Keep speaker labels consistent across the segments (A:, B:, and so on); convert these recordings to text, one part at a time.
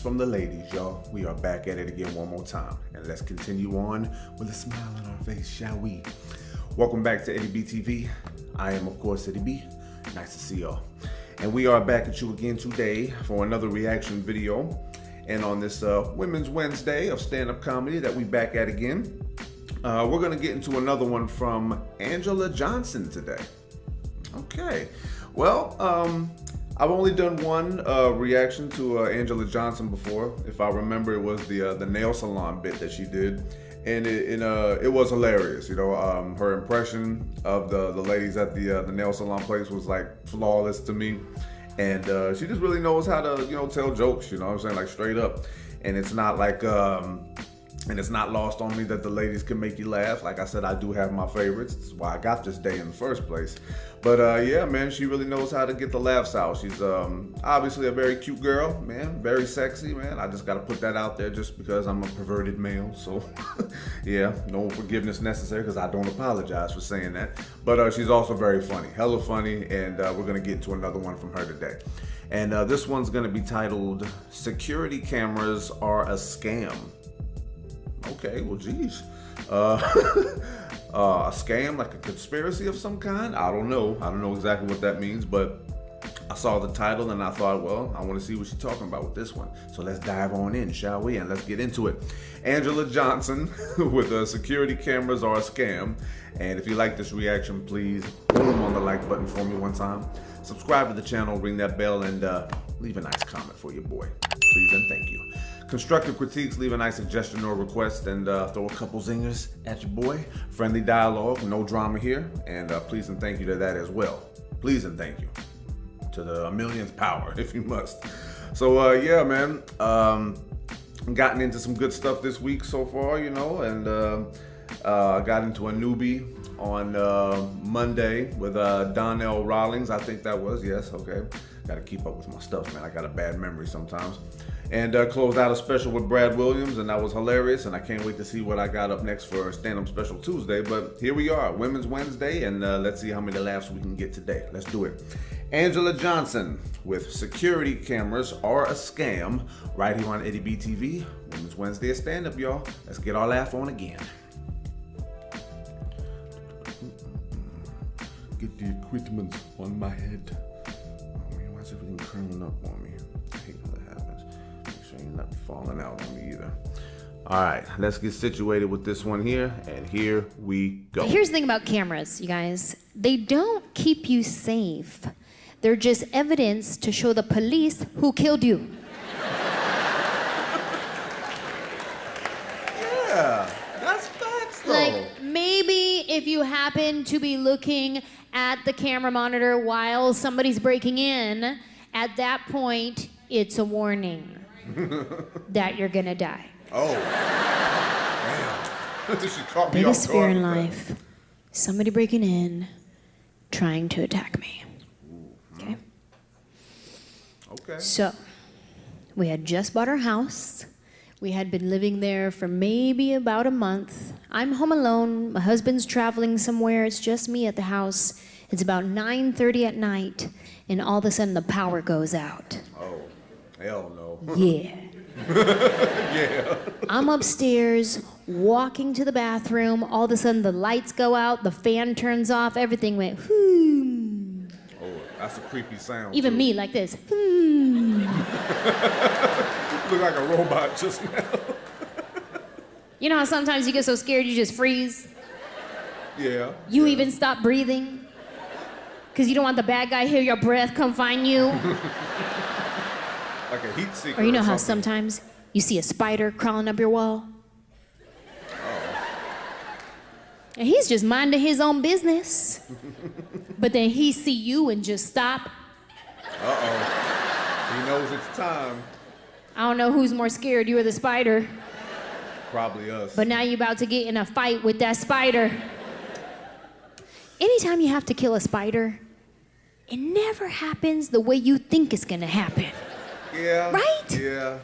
A: from the ladies, y'all. We are back at it again one more time. And let's continue on with a smile on our face, shall we? Welcome back to Eddie B TV. I am, of course, Eddie B. Nice to see y'all. And we are back at you again today for another reaction video. And on this Women's Wednesday of stand-up comedy that we back at again, we're going to get into another one from Anjelah Johnson today. Okay. Well, I've only done one reaction to Anjelah Johnson before. If I remember, it was the nail salon bit that she did, and it was hilarious. You know, her impression of the ladies at the nail salon place was like flawless to me, and she just really knows how to tell jokes. You know what I'm saying, like straight up, and it's not like and it's not lost on me that the ladies can make you laugh. Like I said, I do have my favorites. That's why I got this day in the first place. But yeah, man, she really knows how to get the laughs out. She's obviously a very cute girl, man, very sexy, man. I just got to put that out there just because I'm a perverted male. So yeah, no forgiveness necessary because I don't apologize for saying that. But she's also very funny, hella funny, and we're going to get into another one from her today. And this one's going to be titled, "Security Cameras Are a Scam." Okay, well, geez. A scam, like a conspiracy of some kind? I don't know. I don't know exactly what that means, but I saw the title and I thought, well, I want to see what she's talking about with this one. So let's dive on in, shall we? And let's get into it. Anjelah Johnson with Security Cameras Are a Scam. And if you like this reaction, please boom on the like button for me one time. Subscribe to the channel, ring that bell, and leave a nice comment for your boy. Please and thank you. Constructive critiques, leave a nice suggestion or request, and throw a couple zingers at your boy. Friendly dialogue, no drama here, and please and thank you to that as well. Please and thank you to the millionth power, if you must. So yeah, man, gotten into some good stuff this week so far, you know, and got into a newbie on Monday with Donnell Rawlings, I think that was, yes, okay. Got to keep up with my stuff, man. I got a bad memory sometimes. And closed out a special with Brad Williams, and that was hilarious, and I can't wait to see what I got up next for Stand-Up Special Tuesday. But here we are, Women's Wednesday, and let's see how many laughs we can get today. Let's do it. Anjelah Johnson with Security Cameras Are a Scam, right here on Eddie B TV. Women's Wednesday of stand-up, y'all. Let's get our laugh on again. Get the equipment on my head. Oh man, why is everything curling up on me? I hate when that happens. Make sure you're not falling out on me either. All right, let's get situated with this one here, and here we go.
B: Here's the thing about cameras, you guys. They don't keep you safe. They're just evidence to show the police who killed you.
A: Yeah, that's facts though.
B: Like, maybe if you happen to be looking at the camera monitor while somebody's breaking in, at that point, it's a warning that you're gonna die.
A: Oh, damn. She caught me
B: Biggest
A: off
B: fear
A: guard
B: in
A: with that.
B: life, somebody breaking in, trying to attack me. Okay?
A: Okay.
B: So, we had just bought our house. We had been living there for maybe about a month. I'm home alone. My husband's traveling somewhere. It's just me at the house. It's about 9:30 at night, and all of a sudden the power goes out.
A: Oh, hell no.
B: Yeah.
A: Yeah.
B: I'm upstairs, walking to the bathroom. All of a sudden the lights go out, the fan turns off, everything went whoo.
A: Oh, that's a creepy sound.
B: Even
A: too.
B: me like this. Hmm.
A: Look like a robot just now.
B: You know how sometimes you get so scared you just freeze?
A: Yeah.
B: You
A: yeah.
B: even stop breathing? Because you don't want the bad guy to hear your breath come find you?
A: Like a heat seeker.
B: Or you know how
A: something.
B: sometimes you see a spider crawling up your wall? And he's just minding his own business. But then he see you and just stop.
A: Uh-oh. He knows it's time.
B: I don't know who's more scared, you or the spider.
A: Probably us.
B: But now you're about to get in a fight with that spider. Anytime you have to kill a spider, it never happens the way you think it's gonna happen.
A: Yeah.
B: Right?
A: Yeah.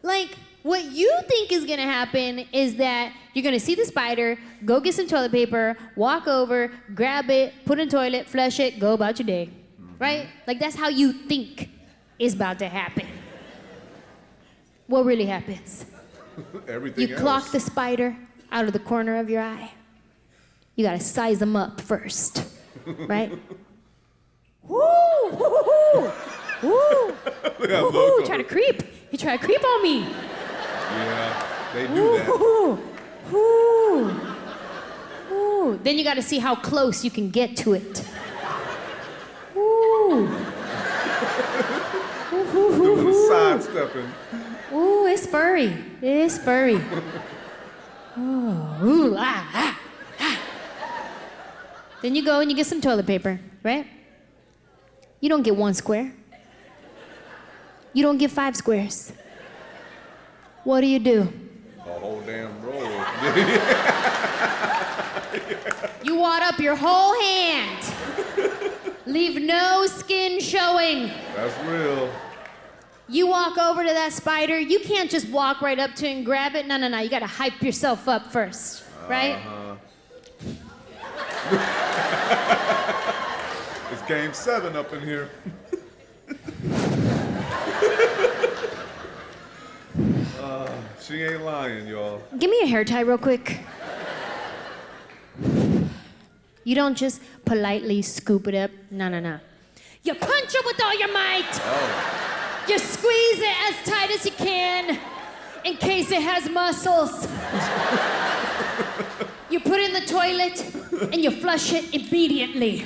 B: Like, what you think is gonna happen is that you're gonna see the spider, go get some toilet paper, walk over, grab it, put it in the toilet, flush it, go about your day. Right? Like, that's how you think is about to happen. what really happens?
A: Everything
B: You
A: else.
B: clock the spider out of the corner of your eye. You gotta size them up first, right? Woo! Woo! Woo! Woo! Try to creep. You try to creep on me.
A: Yeah, they do that.
B: Woo! Woo! Woo! Then you gotta see how close you can get to it. Woo!
A: Doing the sidestepping.
B: Ooh, it's furry. It's furry. Oh, ooh, ah, ah, ah. Then you go and you get some toilet paper, right? You don't get 1 square. You don't get 5 squares. What do?
A: A whole damn roll.
B: You wad up your whole hand. Leave no skin showing.
A: That's real.
B: You walk over to that spider, you can't just walk right up to it and grab it. No, you gotta hype yourself up first, right?
A: It's game 7 up in here. She ain't lying, y'all.
B: Give me a hair tie real quick. You don't just politely scoop it up. No. You punch it with all your might.
A: Oh.
B: You squeeze it as tight as you can in case it has muscles. You put it in the toilet and you flush it immediately.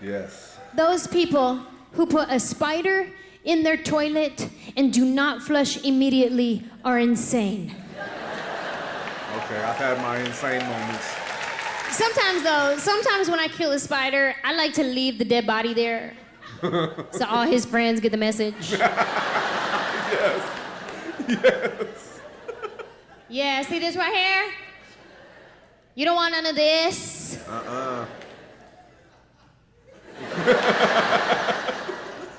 A: Yes.
B: Those people who put a spider in their toilet and do not flush immediately are insane.
A: Okay, I've had my insane moments.
B: Sometimes when I kill a spider, I like to leave the dead body there. So all his friends get the message.
A: Yes.
B: Yeah, see this right here? You don't want none of this.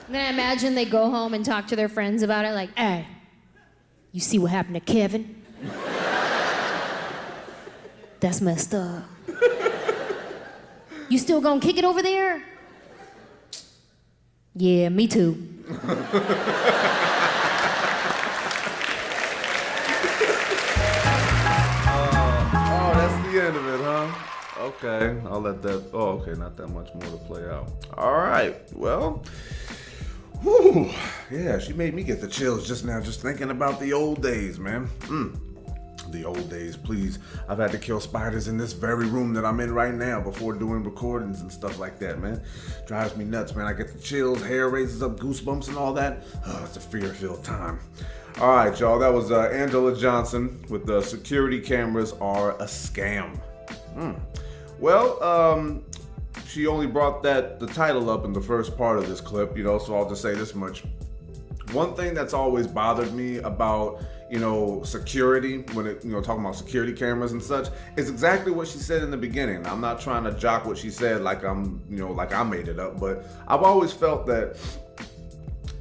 B: Then I imagine they go home and talk to their friends about it, like, hey, you see what happened to Kevin? That's messed up. You still gonna kick it over there? Yeah, me too.
A: Oh, that's the end of it, huh? Okay, I'll let that. Oh, okay, not that much more to play out. All right, well. Whew. Yeah, she made me get the chills just now, just thinking about the old days, man. The old days, please. I've had to kill spiders in this very room that I'm in right now before doing recordings and stuff like that, man. Drives me nuts, man. I get the chills, hair raises up, goosebumps and all that. Oh, it's a fear-filled time. All right, y'all, that was Anjelah Johnson with the security cameras are a scam. Well, she only brought the title up in the first part of this clip, so I'll just say this much. One thing that's always bothered me about, security, when talking about security cameras and such, is exactly what she said in the beginning. I'm not trying to jock what she said like like I made it up, but I've always felt that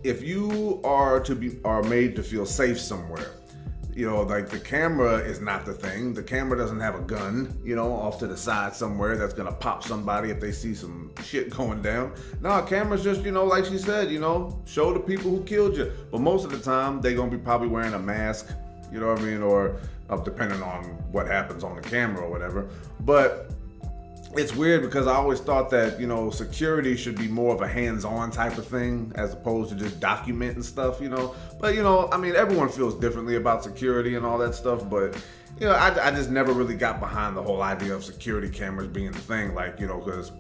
A: if you are made to feel safe somewhere, like the camera is not the thing. The camera doesn't have a gun, off to the side somewhere that's gonna pop somebody if they see some shit going down. No, a camera's just, like she said, show the people who killed you. But most of the time, they're gonna be probably wearing a mask, or depending on what happens on the camera or whatever. But it's weird because I always thought that, security should be more of a hands-on type of thing as opposed to just documenting stuff, But, everyone feels differently about security and all that stuff. But, I just never really got behind the whole idea of security cameras being the thing, because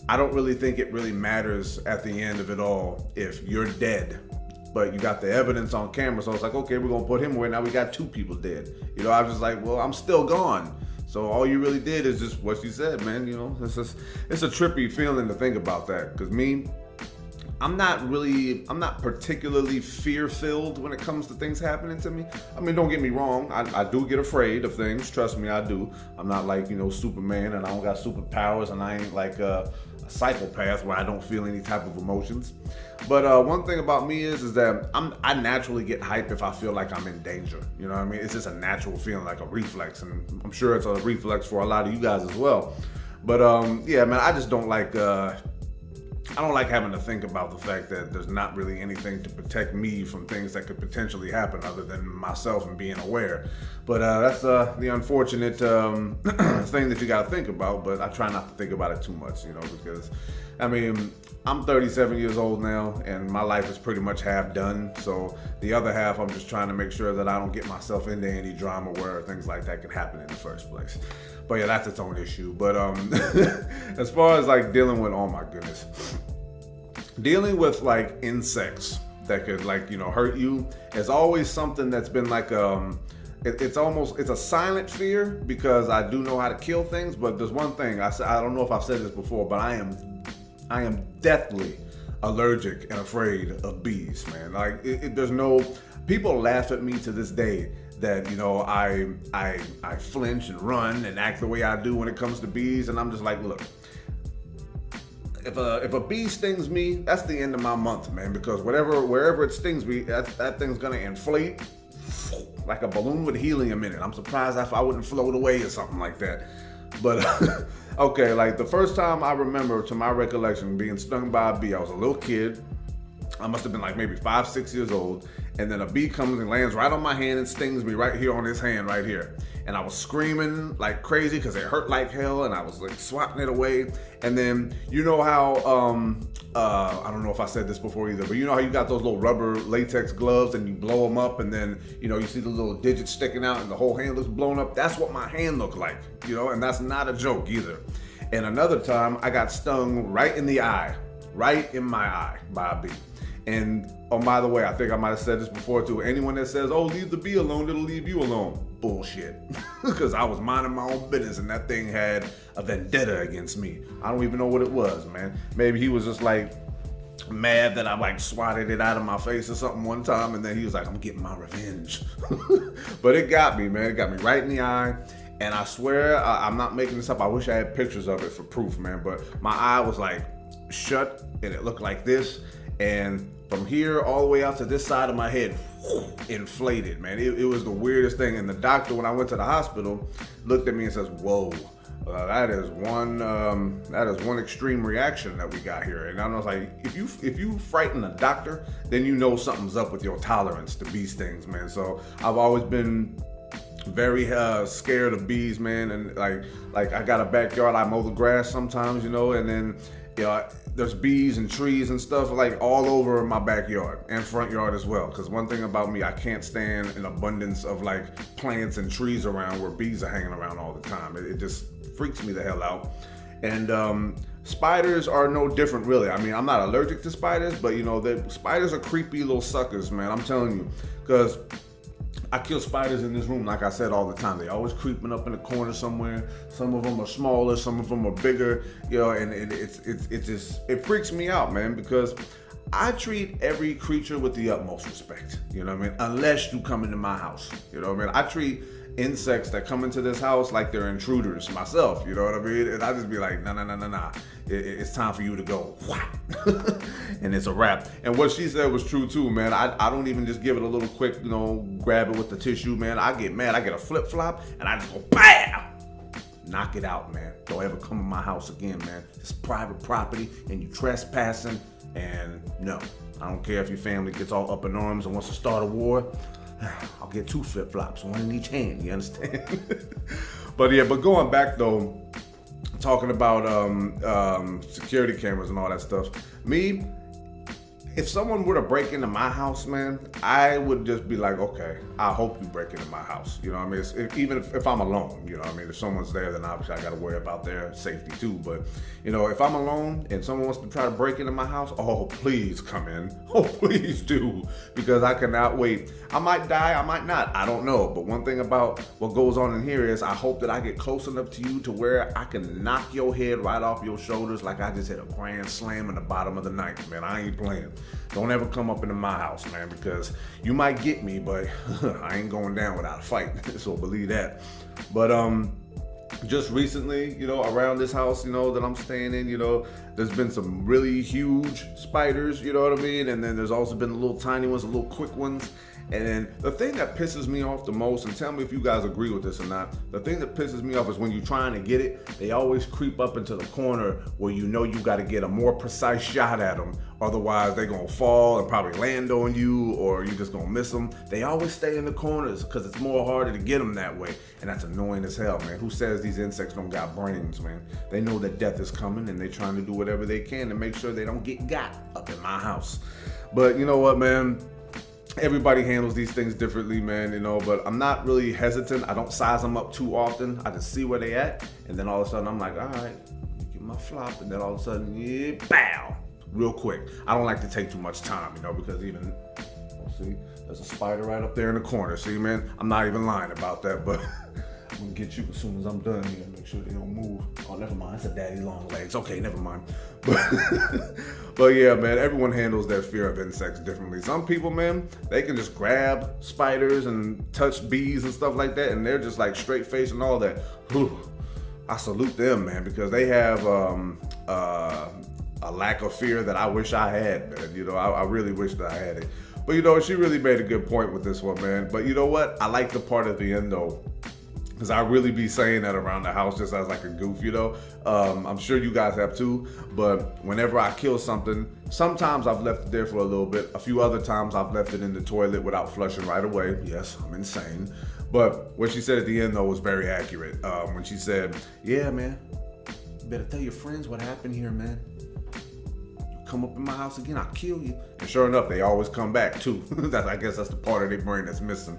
A: I don't really think it really matters at the end of it all if you're dead. But you got the evidence on camera, so it's like, okay, we're gonna put him away. Now we got 2 people dead. I was just like, well, I'm still gone. So all you really did is just what she said, man. It's a trippy feeling to think about that. Because I'm not particularly fear-filled when it comes to things happening to me. Don't get me wrong. I do get afraid of things. Trust me, I do. I'm not like, Superman, and I don't got superpowers, and I ain't like a psychopath where I don't feel any type of emotions. But one thing about me is that I naturally get hype if I feel like I'm in danger. It's just a natural feeling, like a reflex, and I'm sure it's a reflex for a lot of you guys as well. But yeah, man, I just don't like I don't like having to think about the fact that there's not really anything to protect me from things that could potentially happen other than myself and being aware. But that's the unfortunate thing that you got to think about. But I try not to think about it too much, because I mean, I'm 37 years old now, and my life is pretty much half done. So the other half, I'm just trying to make sure that I don't get myself into any drama where things like that can happen in the first place. But yeah, that's its own issue. But as far as like dealing with, oh my goodness, dealing with like insects that could hurt you is always something that's been like it's a silent fear, because I do know how to kill things. But there's one thing I don't know if I've said this before, but I am deathly allergic and afraid of bees, man. Like there's no, people laugh at me to this day that I flinch and run and act the way I do when it comes to bees, and I'm just like, look, if a bee stings me, that's the end of my month, man, because wherever it stings me, that thing's gonna inflate like a balloon with helium in it. I'm surprised if I wouldn't float away or something like that. But okay, like the first time I remember, to my recollection, being stung by a bee, I was a little kid. I must have been like maybe 5-6 years old, and then a bee comes and lands right on my hand and stings me right here on this hand right here. And I was screaming like crazy because it hurt like hell, and I was like swatting it away. And then you know how I don't know if I said this before either, but you know how you got those little rubber latex gloves and you blow them up, and then you see the little digits sticking out and the whole hand looks blown up. That's what my hand looked like, and that's not a joke either. And another time I got stung right in the eye, right in my eye by a bee. And oh, by the way, I think I might have said this before too. Anyone that says, "Oh, leave the bee alone, it'll leave you alone," bullshit. Because I was minding my own business, and that thing had a vendetta against me. I don't even know what it was, man. Maybe he was just like mad that I like swatted it out of my face or something one time, and then he was like, "I'm getting my revenge." But it got me, man. It got me right in the eye. And I swear, I'm not making this up. I wish I had pictures of it for proof, man. But my eye was like shut, and it looked like this. And from here all the way out to this side of my head, inflated, man. It was the weirdest thing. And the doctor, when I went to the hospital, looked at me and says, "Whoa, that is one extreme reaction that we got here." And I was like, if you frighten a doctor, then you know something's up with your tolerance to bee stings, man. So I've always been very scared of bees, man. And like I got a backyard, I mow the grass sometimes, and then there's bees and trees and stuff like all over my backyard and front yard as well. Because one thing about me, I can't stand an abundance of like plants and trees around where bees are hanging around all the time. It just freaks me the hell out. And spiders are no different, really. I mean, I'm not allergic to spiders, but spiders are creepy little suckers, man. I'm telling you, because I kill spiders in this room, like I said, all the time. They always creeping up in the corner somewhere. Some of them are smaller, some of them are bigger, and it freaks me out, man, because I treat every creature with the utmost respect, unless you come into my house, I treat insects that come into this house like they're intruders myself, and I just be like, nah. It's time for you to go. And it's a wrap. And what she said was true too, man. I don't even just give it a little quick, grab it with the tissue, man. I get mad. I get a flip flop and I just go bam, knock it out, man. Don't ever come in my house again, man. It's private property and you trespassing. And no, I don't care if your family gets all up in arms and wants to start a war. I'll get 2 flip flops, one in each hand. You understand? But going back though, talking about security cameras and all that stuff. Me, if someone were to break into my house, man, I would just be like, okay, I hope you break into my house. Even if I'm alone, if someone's there, then obviously I got to worry about their safety too. But, if I'm alone and someone wants to try to break into my house, oh, please come in. Oh, please do. Because I cannot wait. I might die, I might not. I don't know. But one thing about what goes on in here is I hope that I get close enough to you to where I can knock your head right off your shoulders like I just hit a grand slam in the bottom of the ninth, man. I ain't playing. Don't ever come up into my house, man, because you might get me, but I ain't going down without a fight. So believe that. But just recently, around this house, that I'm staying in, there's been some really huge spiders, you know what I mean? And then there's also been the little tiny ones, the little quick ones. And then the thing that pisses me off the most, and tell me if you guys agree with this or not, the thing that pisses me off is when you're trying to get it, they always creep up into the corner where you got to get a more precise shot at them. Otherwise, they're going to fall and probably land on you, or you're just going to miss them. They always stay in the corners because it's more harder to get them that way. And that's annoying as hell, man. Who says these insects don't got brains, man? They know that death is coming, and they're trying to do whatever they can to make sure they don't get got up in my house. But you know what, man? Everybody handles these things differently, man, but I'm not really hesitant. I don't size them up too often. I just see where they at, and then all of a sudden I'm like, all right, get my flop, and then all of a sudden, yeah, bow, real quick. I don't like to take too much time, because even, see, there's a spider right up there in the corner. See, man, I'm not even lying about that, but I'm gonna get you as soon as I'm done here. Make sure they don't move. Oh, never mind. It's a daddy long legs. Okay, never mind. But yeah, man, everyone handles their fear of insects differently. Some people, man, they can just grab spiders and touch bees and stuff like that, and they're just like straight face and all that. Whew. I salute them, man, because they have a lack of fear that I wish I had, man. I really wish that I had it. But she really made a good point with this one, man. But you know what? I like the part at the end though, because I really be saying that around the house just as like a goof, I'm sure you guys have too, but whenever I kill something, sometimes I've left it there for a little bit. A few other times I've left it in the toilet without flushing right away. Yes, I'm insane. But what she said at the end though was very accurate. When she said, yeah, man, you better tell your friends what happened here, man. Come up in my house again, I'll kill you. And sure enough, they always come back too. I guess that's the part of their brain that's missing.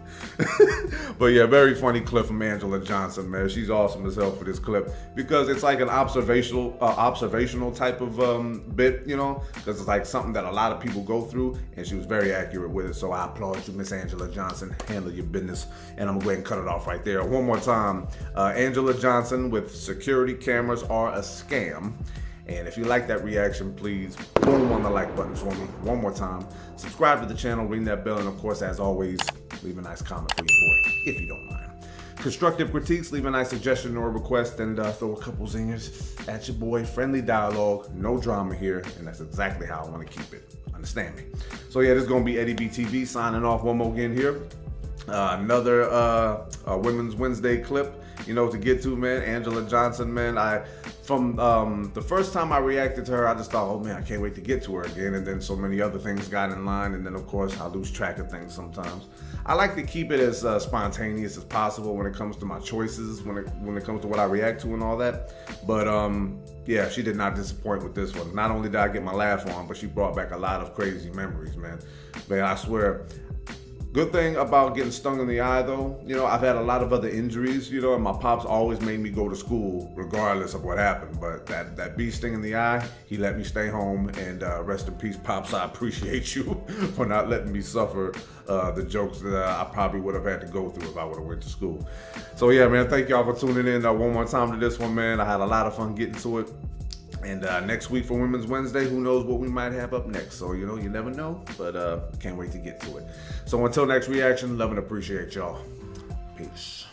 A: But yeah, very funny clip from Anjelah Johnson, man. She's awesome as hell for this clip because it's like an observational type of bit, because it's like something that a lot of people go through, and she was very accurate with it. So I applaud you, Miss Anjelah Johnson. Handle your business, and I'm gonna go ahead and cut it off right there. One more time, Anjelah Johnson with security cameras are a scam. And if you like that reaction, please boom on the like button for me. One more time. Subscribe to the channel, ring that bell, and of course, as always, leave a nice comment for your boy, if you don't mind. Constructive critiques, leave a nice suggestion or a request, and throw a couple zingers at your boy. Friendly dialogue, no drama here, and that's exactly how I want to keep it. Understand me? So yeah, this is going to be Eddie B TV signing off one more again here. Another Women's Wednesday clip, to get to, man. Anjelah Johnson, man. From the first time I reacted to her, I just thought, oh man, I can't wait to get to her again. And then so many other things got in line. And then of course, I lose track of things sometimes. I like to keep it as spontaneous as possible when it comes to my choices, when it comes to what I react to and all that. But yeah, she did not disappoint with this one. Not only did I get my laugh on, but she brought back a lot of crazy memories, man. Man, I swear. Good thing about getting stung in the eye though, I've had a lot of other injuries, and my pops always made me go to school regardless of what happened. But that bee sting in the eye, he let me stay home, and rest in peace, Pops. I appreciate you for not letting me suffer the jokes that I probably would have had to go through if I would have went to school. So yeah, man, thank y'all for tuning in one more time to this one, man. I had a lot of fun getting to it. And next week for Women's Wednesday, who knows what we might have up next. So, you never know, but can't wait to get to it. So until next reaction, love and appreciate y'all. Peace.